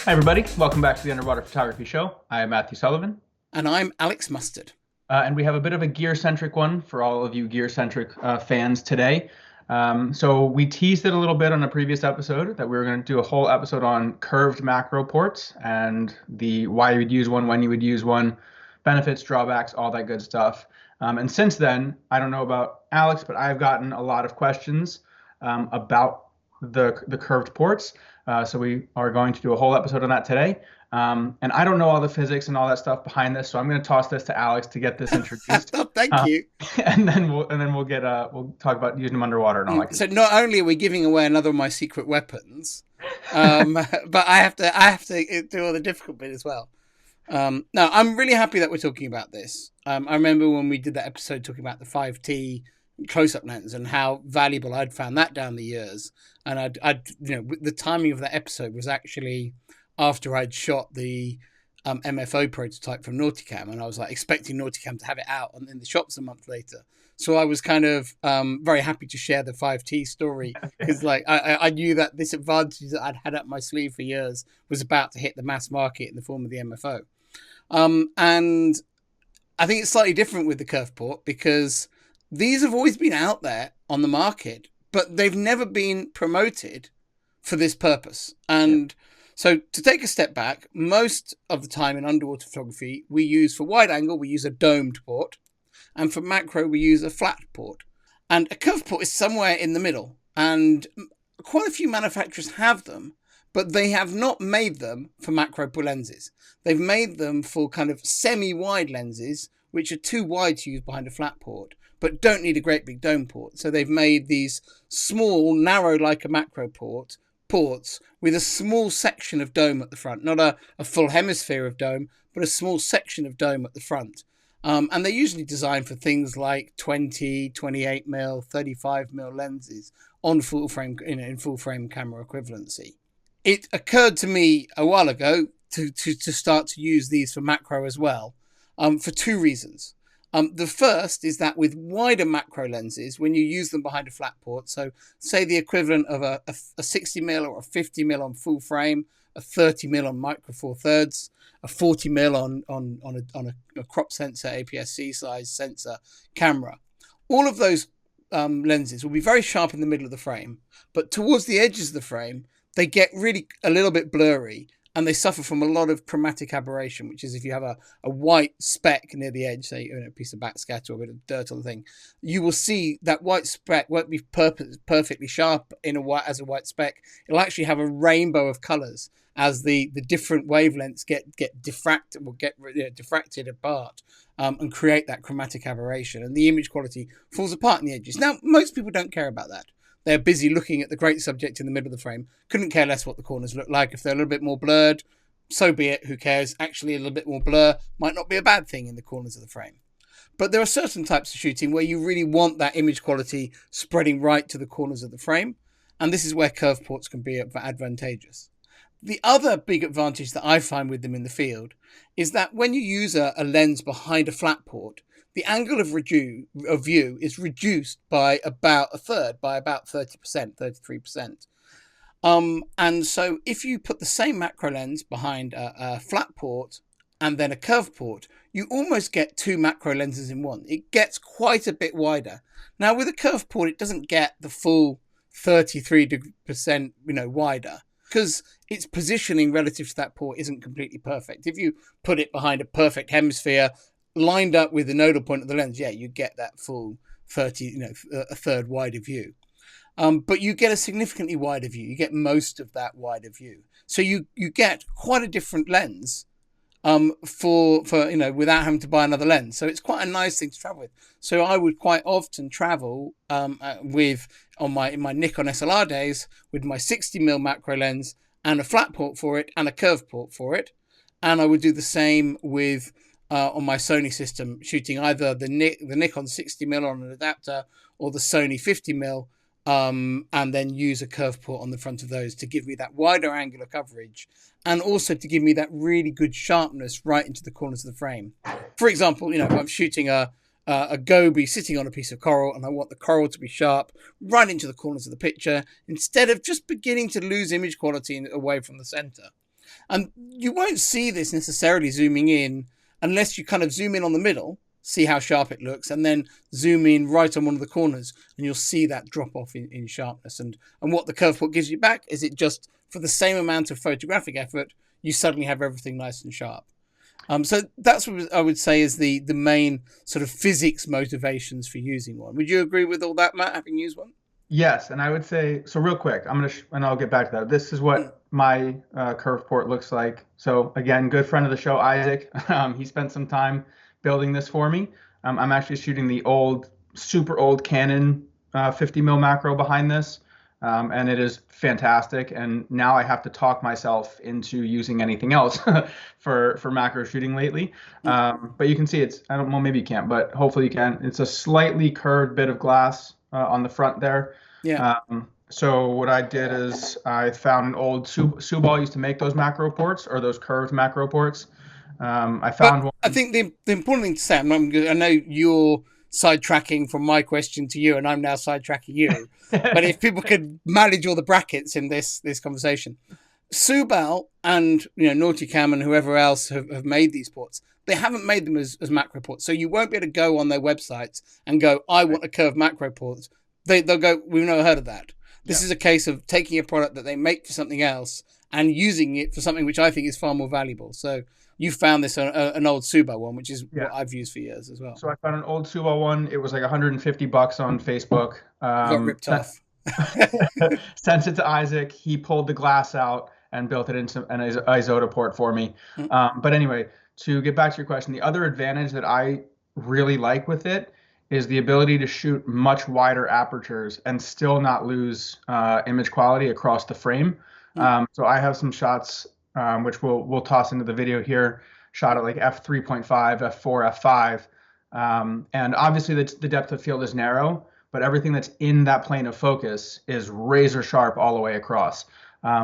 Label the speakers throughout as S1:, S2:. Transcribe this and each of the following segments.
S1: Hi, everybody. Welcome back to the Underwater Photography Show. I am Matthew Sullivan.
S2: And I'm Alex Mustard.
S1: And we have a bit of a gear-centric one for all of you gear-centric fans today. So we teased it a little bit on a previous episode that we were going to do a whole episode on curved macro ports and the why you would use one, when you would use one, benefits, drawbacks, all that good stuff. And since then, I don't know about Alex, but I've gotten a lot of questions about the curved ports. So we are going to do a whole episode on that today. And I don't know all the physics and all that stuff behind this, so I'm going to toss this to Alex to get this introduced.
S2: Oh, thank you.
S1: And then we'll talk about using them underwater and all that.
S2: So not only are we giving away another of my secret weapons, but I have to do all the difficult bit as well. No, I'm really happy that we're talking about this. I remember when we did that episode talking about the 5T close-up lens and how valuable I'd found that down the years. And the timing of that episode was actually after I'd shot the MFO prototype from Nauticam, and I was like expecting Nauticam to have it out and in the shops a month later. So I was kind of very happy to share the 5T story because I knew that this advantage that I'd had up my sleeve for years was about to hit the mass market in the form of the MFO. And I think it's slightly different with the curve port because these have always been out there on the market, but they've never been promoted for this purpose. And so to take a step back, most of the time in underwater photography, for wide angle, we use a domed port. And for macro, we use a flat port. And a curved port is somewhere in the middle. And quite a few manufacturers have them, but they have not made them for macro lenses. They've made them for kind of semi-wide lenses, which are too wide to use behind a flat port, but don't need a great big dome port. So they've made these small, narrow like a macro ports with a small section of dome at the front, not a full hemisphere of dome, but a small section of dome at the front. And they're usually designed for things like 20, 28 mil, 35 mil lenses on full frame in full frame camera equivalency. It occurred to me a while ago to start to use these for macro as well, for two reasons. The first is that with wider macro lenses, when you use them behind a flat port, so say the equivalent of a 60 mil or a 50 mil on full frame, a 30 mil on micro four thirds, a 40 mil on a crop sensor, APS-C size sensor camera, all of those lenses will be very sharp in the middle of the frame, but towards the edges of the frame, they get really a little bit blurry. And they suffer from a lot of chromatic aberration, which is if you have a white speck near the edge, say a piece of backscatter or a bit of dirt on the thing, you will see that white speck won't be perfectly sharp as a white speck. It'll actually have a rainbow of colours as the different wavelengths get diffracted or diffracted apart and create that chromatic aberration. And the image quality falls apart in the edges. Now, most people don't care about that. They're busy looking at the great subject in the middle of the frame. Couldn't care less what the corners look like. If they're a little bit more blurred, so be it. Who cares? Actually, a little bit more blur might not be a bad thing in the corners of the frame. But there are certain types of shooting where you really want that image quality spreading right to the corners of the frame. And this is where curve ports can be advantageous. The other big advantage that I find with them in the field is that when you use a lens behind a flat port, the angle of view is reduced by about a third, by about 30%, 33%. And so if you put the same macro lens behind a flat port and then a curved port, you almost get two macro lenses in one. It gets quite a bit wider. Now with a curved port, it doesn't get the full 33% wider because its positioning relative to that port isn't completely perfect. If you put it behind a perfect hemisphere, lined up with the nodal point of the lens, you get that full 30, a third wider view. But you get a significantly wider view. You get most of that wider view. So you get quite a different lens for without having to buy another lens. So it's quite a nice thing to travel with. So I would quite often travel in my Nikon SLR days with my 60mm macro lens and a flat port for it and a curved port for it. And I would do the same with on my Sony system, shooting either the Nikon 60mm on an adapter or the Sony 50mm, and then use a curve port on the front of those to give me that wider angular coverage and also to give me that really good sharpness right into the corners of the frame. For example, if I'm shooting a goby sitting on a piece of coral and I want the coral to be sharp right into the corners of the picture instead of just beginning to lose image quality away from the center. And you won't see this necessarily zooming in unless you kind of zoom in on the middle, see how sharp it looks, and then zoom in right on one of the corners, and you'll see that drop off in sharpness. And what the curve port gives you back is it just, for the same amount of photographic effort, you suddenly have everything nice and sharp. So that's what I would say is the main sort of physics motivations for using one. Would you agree with all that, Matt, having used one?
S1: Yes, and I would say, so real quick, and I'll get back to that. This is what my curve port looks like. So again, good friend of the show, Isaac. He spent some time building this for me. I'm actually shooting the super old Canon 50 mil macro behind this, and it is fantastic. And now I have to talk myself into using anything else for macro shooting lately. But you can see well, maybe you can't, but hopefully you can. It's a slightly curved bit of glass on the front there.
S2: Yeah.
S1: So what I did is I found an old Subal used to make those macro ports, or those curved macro ports. I found one.
S2: I think the important thing to say, I know you're sidetracking from my question to you, and I'm now sidetracking you. But if people could manage all the brackets in this conversation, Subal and Nauticam and whoever else have made these ports. They haven't made them as macro ports, so you won't be able to go on their websites and go, "I want a curved macro port." They'll go, "We've never heard of that." This is a case of taking a product that they make for something else and using it for something which I think is far more valuable. So you found this an old Subal one, which is what I've used for years as well.
S1: So I found an old Subal one. It was like $150 on Facebook.
S2: Got ripped off.
S1: Sent it to Isaac. He pulled the glass out and built it into an Isotta port for me. But anyway, to get back to your question, the other advantage that I really like with it is the ability to shoot much wider apertures and still not lose image quality across the frame. So I have some shots, which we'll toss into the video here, shot at like f3.5, f4, f5. And obviously the depth of field is narrow, but everything that's in that plane of focus is razor sharp all the way across,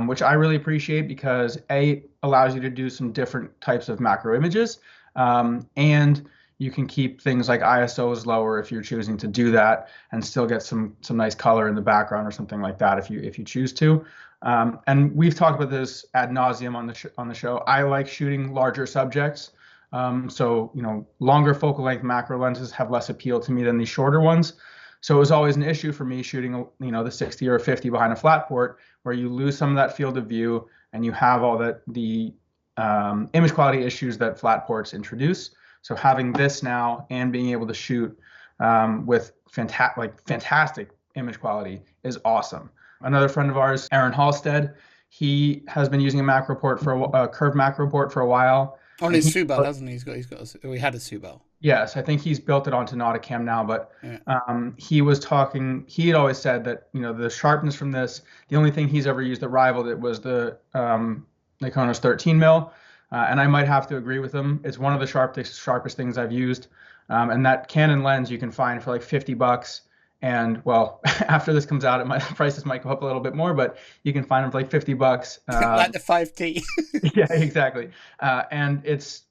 S1: which I really appreciate because it allows you to do some different types of macro images, and you can keep things like ISOs lower if you're choosing to do that, and still get some nice color in the background or something like that if you choose to. And we've talked about this ad nauseum on the show. I like shooting larger subjects, so longer focal length macro lenses have less appeal to me than these shorter ones. So it was always an issue for me shooting, the 60 or 50 behind a flat port, where you lose some of that field of view and you have all the image quality issues that flat ports introduce. So having this now and being able to shoot with fantastic image quality is awesome. Another friend of ours, Aaron Halstead, he has been using a curved macro port for a while.
S2: On his Subal, hasn't he? He had a Subal.
S1: Yes, I think he's built it onto Nauticam now, but he had always said that, the sharpness from this, the only thing he's ever used that rivaled it was the Nikonos 13 mil. And I might have to agree with him. It's one of the sharpest things I've used. And that Canon lens you can find for like $50. And well, after this comes out, prices might go up a little bit more, but you can find them for like $50.
S2: Like the 5T.
S1: Yeah, exactly. And it's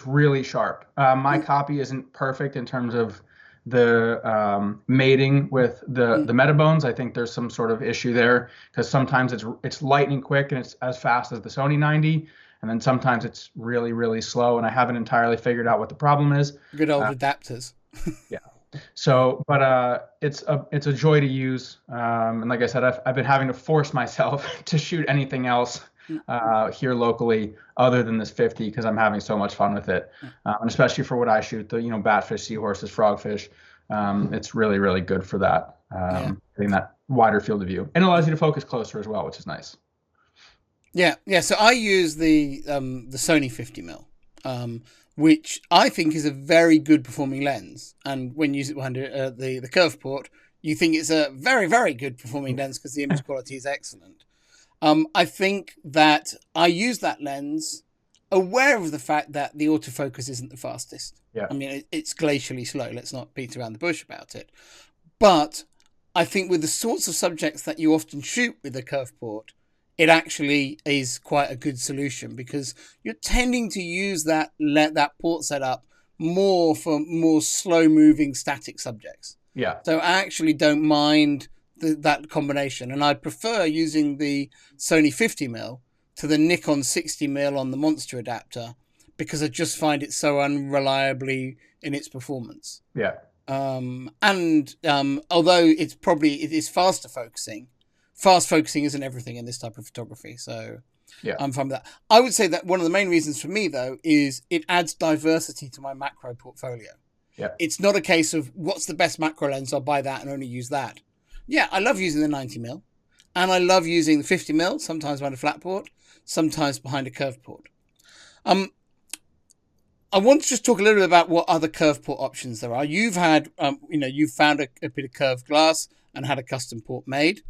S1: really sharp. My copy isn't perfect in terms of the mating with the metabones. I think there's some sort of issue there because sometimes it's lightning quick and it's as fast as the Sony 90. And then sometimes it's really, really slow, and I haven't entirely figured out what the problem is.
S2: Good old adapters.
S1: Yeah. So, but it's a joy to use. And like I said, I've been having to force myself to shoot anything else here locally other than this 50 because I'm having so much fun with it. And especially for what I shoot, the batfish, seahorses, frogfish. It's really, really good for that. Getting that wider field of view, and it allows you to focus closer as well, which is nice.
S2: Yeah. So I use the Sony 50mm, which I think is a very good performing lens. And when you use it behind the curve port, you think it's a very, very good performing lens because the image quality is excellent. I think that I use that lens aware of the fact that the autofocus isn't the fastest.
S1: Yeah.
S2: I mean, it's glacially slow. Let's not beat around the bush about it. But I think with the sorts of subjects that you often shoot with the curve port, it actually is quite a good solution because you're tending to use that port setup more for more slow-moving static subjects.
S1: Yeah.
S2: So I actually don't mind that combination, and I prefer using the Sony 50mm to the Nikon 60mm on the Monster adapter because I just find it so unreliably in its performance.
S1: Yeah.
S2: Although it is fast focusing isn't everything in this type of photography. So
S1: Yeah.
S2: I'm fine with that. I would say that one of the main reasons for me, though, is it adds diversity to my macro portfolio.
S1: Yeah.
S2: It's not a case of what's the best macro lens, I'll buy that and only use that. Yeah, I love using the 90mm, and I love using the 50mm, sometimes behind a flat port, sometimes behind a curved port. I want to just talk a little bit about what other curved port options there are. You've had, you've found a bit of curved glass and had a custom port made.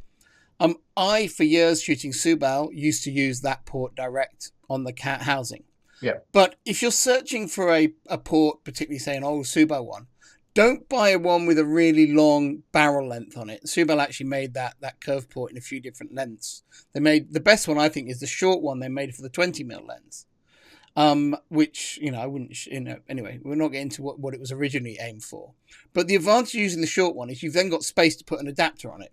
S2: I, for years shooting Subal, used to use that port direct on the cat housing.
S1: Yeah.
S2: But if you're searching for a port, particularly say an old Subal one, don't buy one with a really long barrel length on it. Subal actually made that curved port in a few different lengths. They made the best one, I think, is the short one they made for the 20mm lens. Which, I wouldn't, anyway, we're not getting into what it was originally aimed for. But the advantage of using the short one is you've then got space to put an adapter on it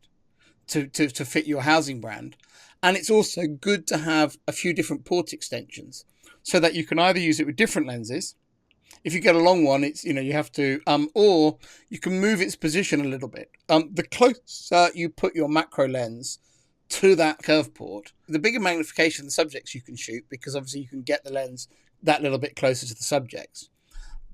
S2: to fit your housing brand. And it's also good to have a few different port extensions so that you can either use it with different lenses. If you get a long one, it's, you have to, or you can move its position a little bit. The closer you put your macro lens to that curve port, the bigger magnification of the subjects you can shoot, because obviously you can get the lens that little bit closer to the subjects.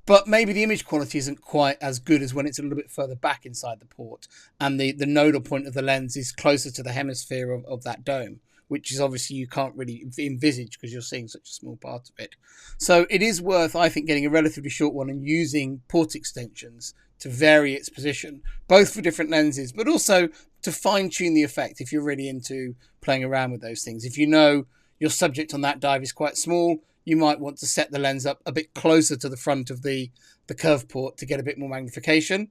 S2: But maybe the image quality isn't quite as good as when it's a little bit further back inside the port and the nodal point of the lens is closer to the hemisphere of that dome, which is obviously you can't really envisage because you're seeing such a small part of it. So it is worth, I think, getting a relatively short one and using port extensions to vary its position, both for different lenses, but also to fine-tune the effect if you're really into playing around with those things. If you know your subject on that dive is quite small, you might want to set the lens up a bit closer to the front of the curve port to get a bit more magnification,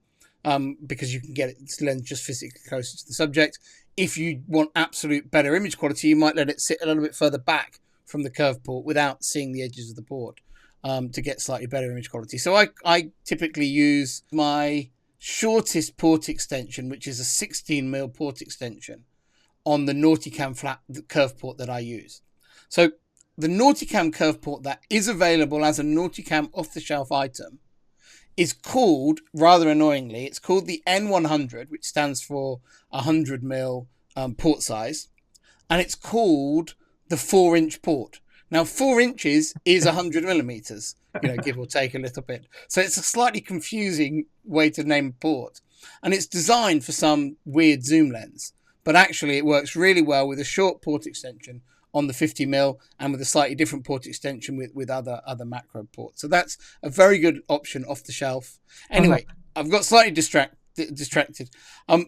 S2: because you can get its lens just physically closer to the subject. If you want absolute better image quality, you might let it sit a little bit further back from the curve port without seeing the edges of the port, to get slightly better image quality. So I typically use my shortest port extension, which is a 16mm port extension, on the Nauticam flat curve port that I use. So the Nauticam curve port that is available as a Nauticam off-the-shelf item is called, rather annoyingly, it's called the N100, which stands for 100mm port size, and it's called the 4-inch port. Now, 4 inches is 100mm, give or take a little bit. So it's a slightly confusing way to name a port. And it's designed for some weird zoom lens, but actually it works really well with a short port extension on the 50mm and with a slightly different port extension with other macro ports. So that's a very good option off the shelf. Anyway, I've got slightly distracted.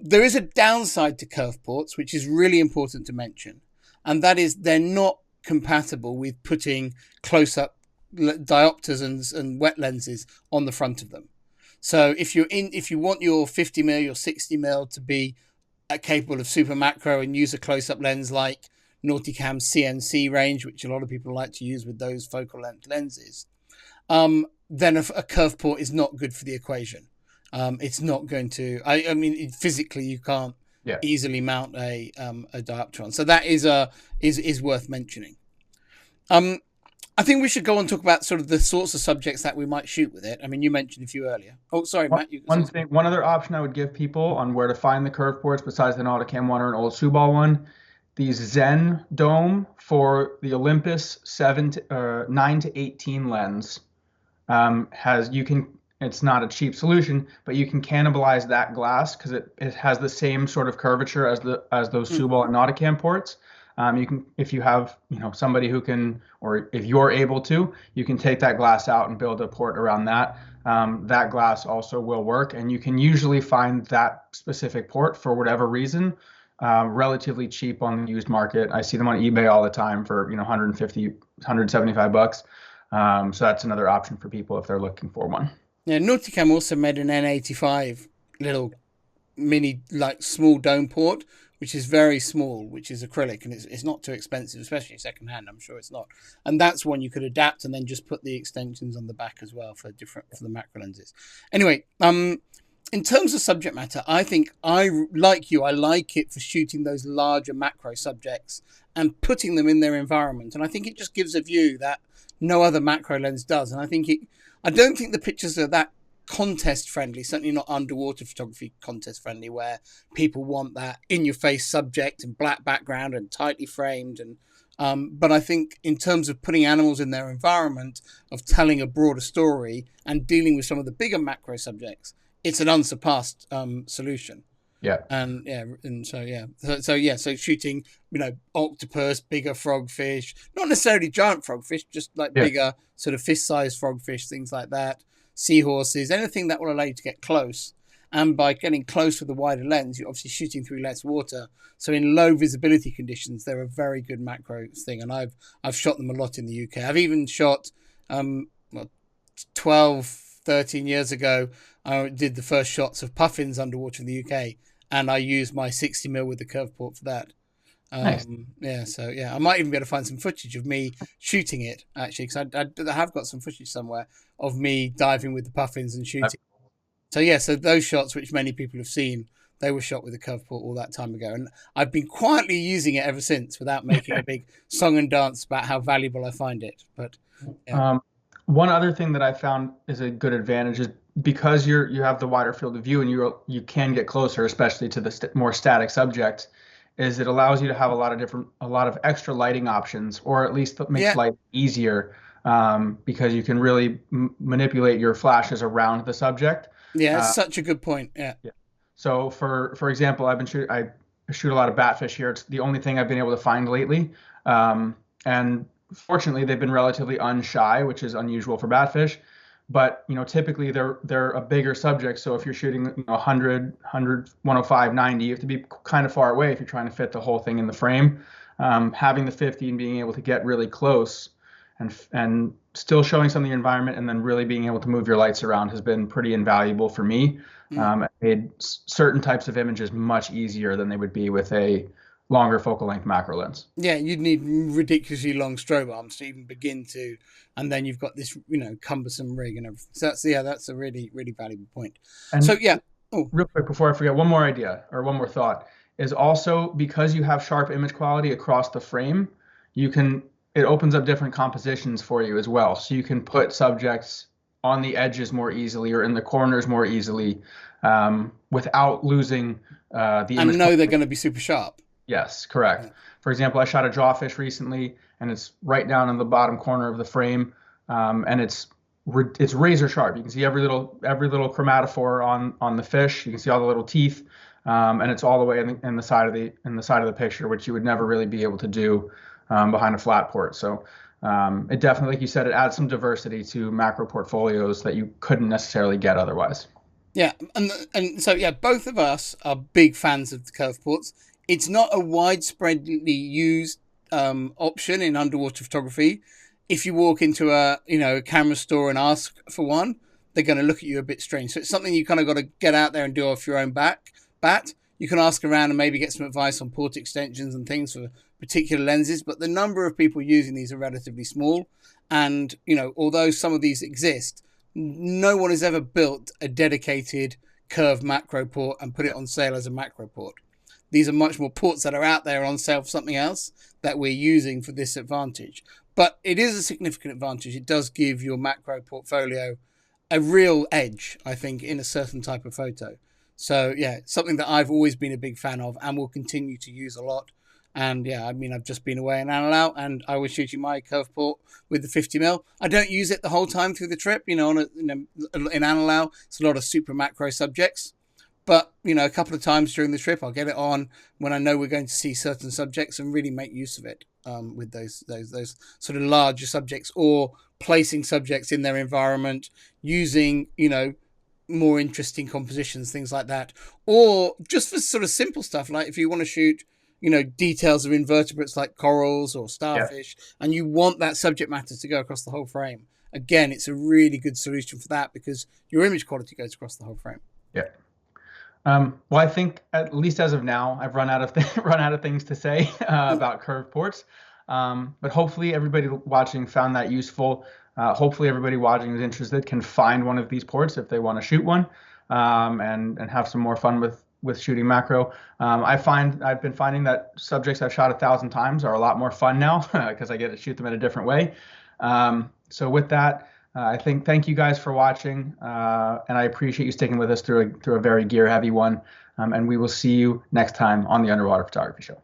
S2: There is a downside to curve ports, which is really important to mention. And that is they're not compatible with putting close-up diopters and wet lenses on the front of them. So if you want your 50mm, your 60mm to be capable of super macro and use a close-up lens like Nauticam CNC range, which a lot of people like to use with those focal length lenses, then a curve port is not good for the equation. It's not going to. I mean, physically you can't easily mount a diopter on. So that is worth mentioning. I think we should go on and talk about sort of the sorts of subjects that we might shoot with it. I mean, you mentioned a few earlier. Oh, sorry, Matt.
S1: One other option I would give people on where to find the curve ports besides the Nauticam one or an old Subal one, the Zen dome for the Olympus 9 to 18 lens it's not a cheap solution, but you can cannibalize that glass because it has the same sort of curvature as those Subal and Nauticam ports. You can, if you have somebody who can, or if you're able to, you can take that glass out and build a port around that. That glass also will work, and you can usually find that specific port for whatever reason relatively cheap on the used market. I see them on eBay all the time for 150, 175 bucks. So that's another option for people if they're looking for one.
S2: Yeah, Nauticam also made an N85 little mini, like small dome port, which is very small, which is acrylic, and it's not too expensive, especially secondhand. I'm sure it's not. And that's one you could adapt and then just put the extensions on the back as well for the macro lenses. Anyway, In terms of subject matter, I think like you, I like it for shooting those larger macro subjects and putting them in their environment. And I think it just gives a view that no other macro lens does. And I don't think the pictures are that contest friendly, certainly not underwater photography contest friendly, where people want that in your face subject and black background and tightly framed. But I think in terms of putting animals in their environment, of telling a broader story and dealing with some of the bigger macro subjects, it's an unsurpassed solution.
S1: Yeah.
S2: So shooting, octopus, bigger frogfish, not necessarily giant frogfish, just like bigger sort of fish-sized frogfish, things like that, seahorses, anything that will allow you to get close. And by getting close with a wider lens, you're obviously shooting through less water. So in low visibility conditions, they're a very good macro thing. And I've shot them a lot in the UK. I've even shot 12, 13 years ago, I did the first shots of puffins underwater in the UK, and I used my 60mm with the curve port for that.
S1: Nice.
S2: I might even be able to find some footage of me shooting it, actually, because I have got some footage somewhere of me diving with the puffins and shooting. So those shots, which many people have seen, they were shot with a curve port all that time ago, and I've been quietly using it ever since without making a big song and dance about how valuable I find it. But
S1: one other thing that I found is a good advantage is because you have the wider field of view and you can get closer, especially to the more static subject, is it allows you to have a lot of extra lighting options, or at least makes light easier, because you can really manipulate your flashes around the subject.
S2: Yeah, that's such a good point. Yeah.
S1: So for example, I shoot a lot of batfish here. It's the only thing I've been able to find lately, and fortunately they've been relatively unshy, which is unusual for batfish. But typically they're a bigger subject. So if you're shooting 100, 105, 90, you have to be kind of far away if you're trying to fit the whole thing in the frame. Having the 50 and being able to get really close and still showing some of the environment and then really being able to move your lights around has been pretty invaluable for me. It made certain types of images much easier than they would be with a longer focal length macro lens.
S2: Yeah, you'd need ridiculously long strobe arms to even begin to, and then you've got this, cumbersome rig and everything. So that's a really, really valuable point. And so
S1: real quick before I forget, one more idea or one more thought is also because you have sharp image quality across the frame, it opens up different compositions for you as well. So you can put subjects on the edges more easily or in the corners more easily, without losing the image.
S2: And know they're going to be super sharp.
S1: Yes, correct. Yeah. For example, I shot a jawfish recently, and it's right down in the bottom corner of the frame, and it's razor sharp. You can see every little chromatophore on the fish. You can see all the little teeth, and it's all the way in the side of the picture, which you would never really be able to do behind a flat port. So it definitely, like you said, it adds some diversity to macro portfolios that you couldn't necessarily get otherwise.
S2: Yeah, and so both of us are big fans of the curve ports. It's not a widespreadly used option in underwater photography. If you walk into a camera store and ask for one, they're going to look at you a bit strange. So it's something you kind of got to get out there and do off your own bat. You can ask around and maybe get some advice on port extensions and things for particular lenses, but the number of people using these are relatively small. And, although some of these exist, no one has ever built a dedicated curved macro port and put it on sale as a macro port. These are much more ports that are out there on sale for something else that we're using for this advantage. But it is a significant advantage. It does give your macro portfolio a real edge, I think, in a certain type of photo. So, something that I've always been a big fan of and will continue to use a lot. And, I've just been away in Analau, and I was shooting my curve port with the 50mm. I don't use it the whole time through the trip. In Analau, it's a lot of super macro subjects. But, a couple of times during the trip, I'll get it on when I know we're going to see certain subjects and really make use of it with those sort of larger subjects, or placing subjects in their environment, using, more interesting compositions, things like that. Or just for sort of simple stuff, like if you want to shoot, details of invertebrates like corals or starfish, and you want that subject matter to go across the whole frame. Again, it's a really good solution for that because your image quality goes across the whole frame.
S1: Yeah. Well, I think at least as of now, I've run out of things to say about curved ports. But hopefully everybody watching found that useful. Hopefully everybody watching who's interested can find one of these ports if they want to shoot one. and have some more fun with shooting macro. I've been finding that subjects I've shot 1,000 times are a lot more fun now because I get to shoot them in a different way. So with that, thank you guys for watching, and I appreciate you sticking with us through a very gear heavy one. And we will see you next time on the Underwater Photography Show.